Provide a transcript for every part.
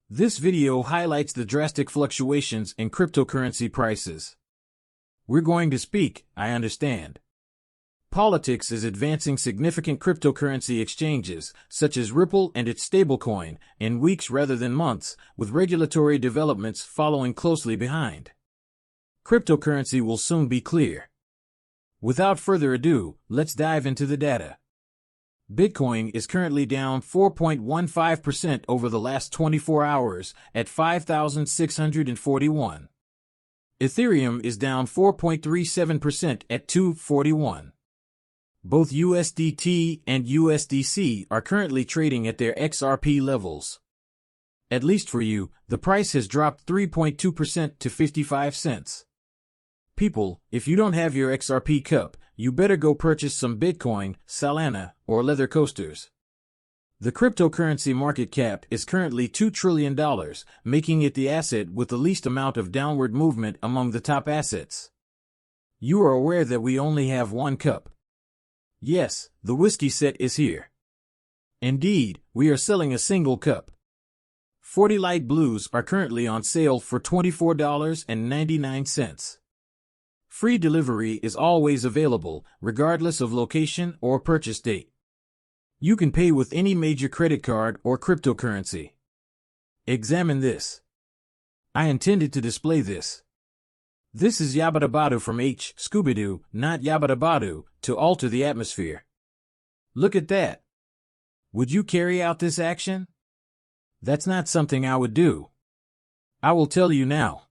This video highlights the drastic fluctuations in cryptocurrency prices. We're going to speak, I understand. Politics is advancing significant cryptocurrency exchanges, such as Ripple and its stablecoin, in weeks rather than months, with regulatory developments following closely behind. Cryptocurrency will soon be clear. Without further ado, let's dive into the data. Bitcoin is currently down 4.15% over the last 24 hours at 5,641. Ethereum is down 4.37% at 241. Both USDT and USDC are currently trading at their XRP levels. At least for you, the price has dropped 3.2% to 55 cents. People, if you don't have your XRP cup, you better go purchase some Bitcoin, Solana, or leather coasters. The cryptocurrency market cap is currently $2 trillion, making it the asset with the least amount of downward movement among the top assets. You are aware that we only have one cup. Yes, the whiskey set is here. Indeed, we are selling a single cup. 40 light blues are currently on sale for $24.99. Free delivery is always available, regardless of location or purchase date. You can pay with any major credit card or cryptocurrency. Examine this. I intended to display this. This is Yabba-dabba-doo from Scooby-Doo, not Yabba-dabba-doo, to alter the atmosphere. Look at that. Would you carry out this action? That's not something I would do. I will tell you now.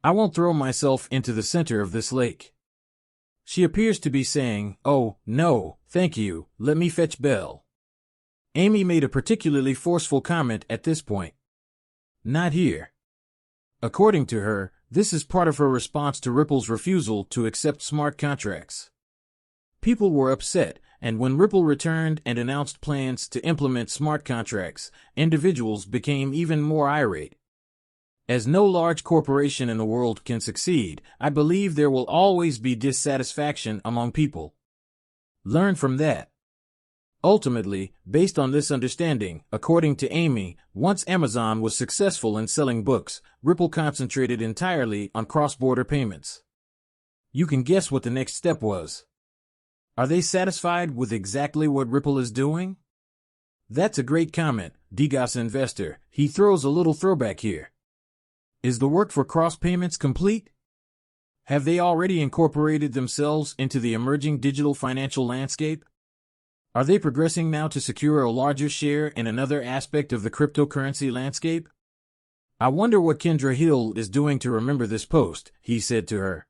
I won't throw myself into the center of this lake. She appears to be saying, "Oh, no, thank you, let me fetch Belle." Amy made a particularly forceful comment at this point. Not here. According to her, this is part of her response to Ripple's refusal to accept smart contracts. People were upset, and when Ripple returned and announced plans to implement smart contracts, individuals became even more irate. As no large corporation in the world can succeed, I believe there will always be dissatisfaction among people. Learn from that. Ultimately, based on this understanding, according to Amy, once Amazon was successful in selling books, Ripple concentrated entirely on cross-border payments. You can guess what the next step was. Are they satisfied with exactly what Ripple is doing? That's a great comment, Degas Investor. He throws a little throwback here. Is the work for cross-payments complete? Have they already incorporated themselves into the emerging digital financial landscape? Are they progressing now to secure a larger share in another aspect of the cryptocurrency landscape? I wonder what Kendra Hill is doing to remember this post, he said to her.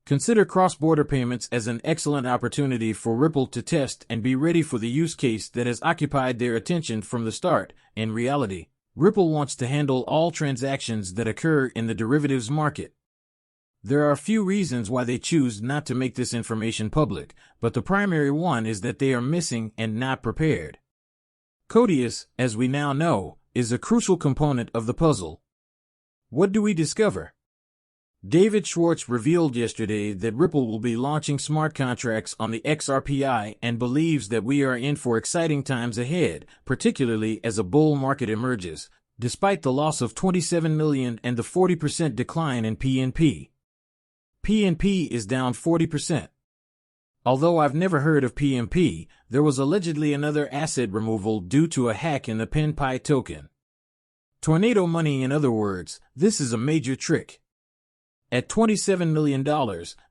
Consider cross-border payments as an excellent opportunity for Ripple to test and be ready for the use case that has occupied their attention from the start. In reality, Ripple wants to handle all transactions that occur in the derivatives market. There are a few reasons why they choose not to make this information public, but the primary one is that they are missing and not prepared. Codius, as we now know, is a crucial component of the puzzle. What do we discover? David Schwartz revealed yesterday that Ripple will be launching smart contracts on the XRPI and believes that we are in for exciting times ahead, particularly as a bull market emerges, despite the loss of 27 million and the 40% decline in PNP. PNP is down 40%. Although I've never heard of PNP, there was allegedly another asset removal due to a hack in the PenPy token. Tornado money, in other words, this is a major trick. At $27 million,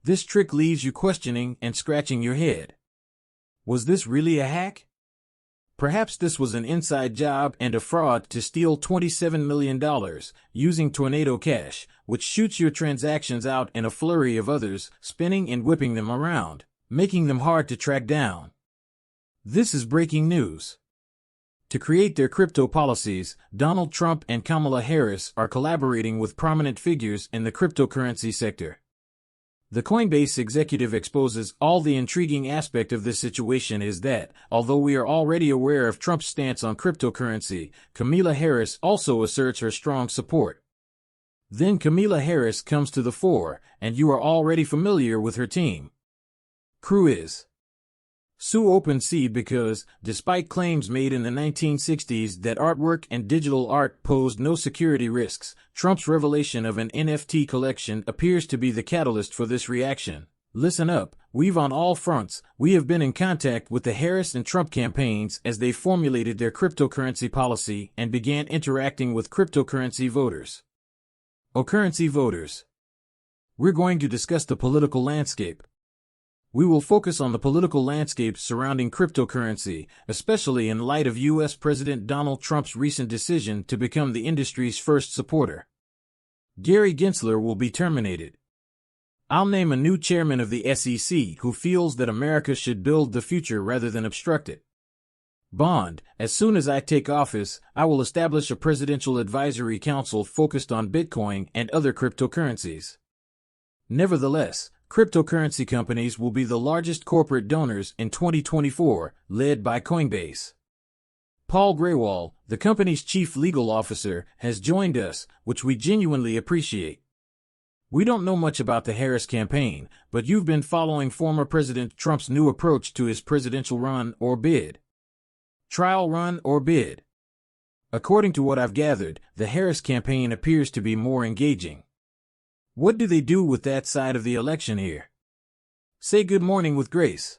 this trick leaves you questioning and scratching your head. Was this really a hack? Perhaps this was an inside job and a fraud to steal $27 million using Tornado Cash, which shoots your transactions out in a flurry of others, spinning and whipping them around, making them hard to track down. This is breaking news. To create their crypto policies, Donald Trump and Kamala Harris are collaborating with prominent figures in the cryptocurrency sector. The Coinbase executive exposes all the intriguing aspect of this situation is that, although we are already aware of Trump's stance on cryptocurrency, Kamala Harris also asserts her strong support. Then Kamala Harris comes to the fore, and you are already familiar with her team. Crew is Sue OpenSea because, despite claims made in the 1960s that artwork and digital art posed no security risks, Trump's revelation of an NFT collection appears to be the catalyst for this reaction. Listen up, we've on all fronts. We have been in contact with the Harris and Trump campaigns as they formulated their cryptocurrency policy and began interacting with cryptocurrency voters. Currency voters. We're going to discuss the political landscape. We will focus on the political landscape surrounding cryptocurrency, especially in light of U.S. President Donald Trump's recent decision to become the industry's first supporter. Gary Gensler will be terminated. I'll name a new chairman of the SEC who feels that America should build the future rather than obstruct it. Bond, as soon as I take office, I will establish a presidential advisory council focused on Bitcoin and other cryptocurrencies. Nevertheless, cryptocurrency companies will be the largest corporate donors in 2024, led by Coinbase. Paul Grewal, the company's chief legal officer, has joined us, which we genuinely appreciate. We don't know much about the Harris campaign, but you've been following former President Trump's new approach to his presidential run or bid. Trial run or bid. According to what I've gathered, the Harris campaign appears to be more engaging. What do they do with that side of the election here? Say good morning with grace.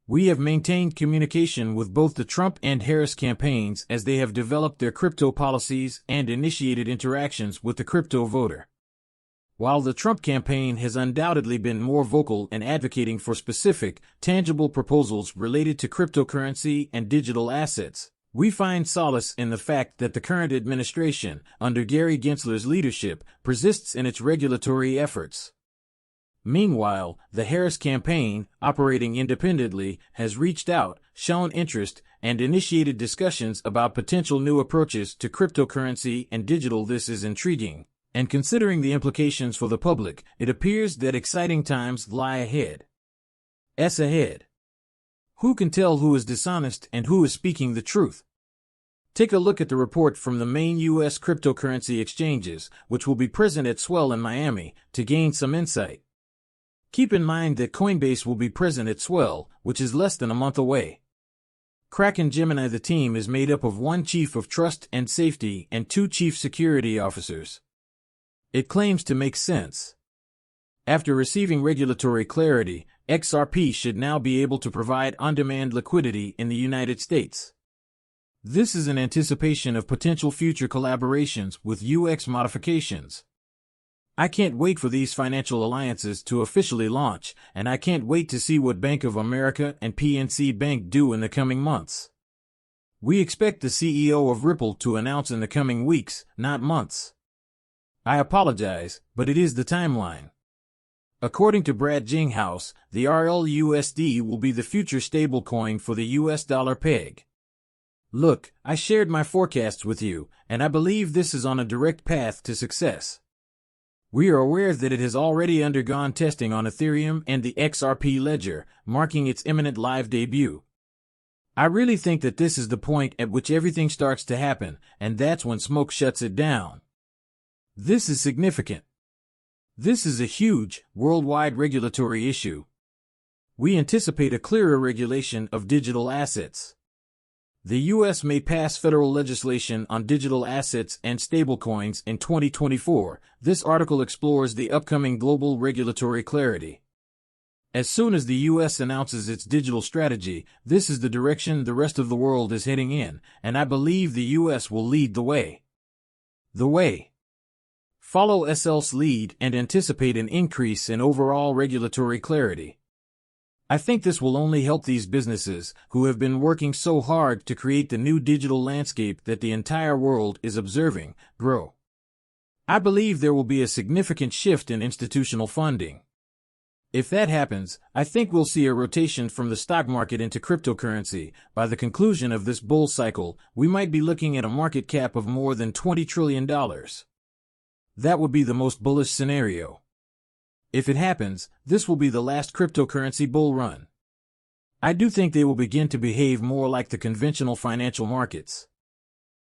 We have maintained communication with both the Trump and Harris campaigns as they have developed their crypto policies and initiated interactions with the crypto voter. While the Trump campaign has undoubtedly been more vocal in advocating for specific, tangible proposals related to cryptocurrency and digital assets, we find solace in the fact that the current administration, under Gary Gensler's leadership, persists in its regulatory efforts. Meanwhile, the Harris campaign, operating independently, has reached out, shown interest, and initiated discussions about potential new approaches to cryptocurrency and digital. This is intriguing. And considering the implications for the public, it appears that exciting times lie ahead. Who can tell who is dishonest and who is speaking the truth? Take a look at the report from the main U.S. cryptocurrency exchanges, which will be present at Swell in Miami, to gain some insight. Keep in mind that Coinbase will be present at Swell, which is less than a month away. Kraken Gemini. The team is made up of one chief of trust and safety and two chief security officers. It claims to make sense. After receiving regulatory clarity, XRP should now be able to provide on-demand liquidity in the United States. This is in anticipation of potential future collaborations with UX modifications. I can't wait for these financial alliances to officially launch, and I can't wait to see what Bank of America and PNC Bank do in the coming months. We expect the CEO of Ripple to announce in the coming weeks, not months. I apologize, but it is the timeline. According to Garlinghouse, the RLUSD will be the future stablecoin for the US dollar peg. Look, I shared my forecasts with you, and I believe this is on a direct path to success. We are aware that it has already undergone testing on Ethereum and the XRP ledger, marking its imminent live debut. I really think that this is the point at which everything starts to happen, and that's when smoke shuts it down. This is significant. This is a huge, worldwide regulatory issue. We anticipate a clearer regulation of digital assets. The U.S. may pass federal legislation on digital assets and stablecoins in 2024. This article explores the upcoming global regulatory clarity. As soon as the U.S. announces its digital strategy, this is the direction the rest of the world is heading in, and I believe the U.S. will lead the way. Follow SL's lead and anticipate an increase in overall regulatory clarity. I think this will only help these businesses, who have been working so hard to create the new digital landscape that the entire world is observing, grow. I believe there will be a significant shift in institutional funding. If that happens, I think we'll see a rotation from the stock market into cryptocurrency. By the conclusion of this bull cycle, we might be looking at a market cap of more than $20 trillion. That would be the most bullish scenario. If it happens, this will be the last cryptocurrency bull run. I do think they will begin to behave more like the conventional financial markets.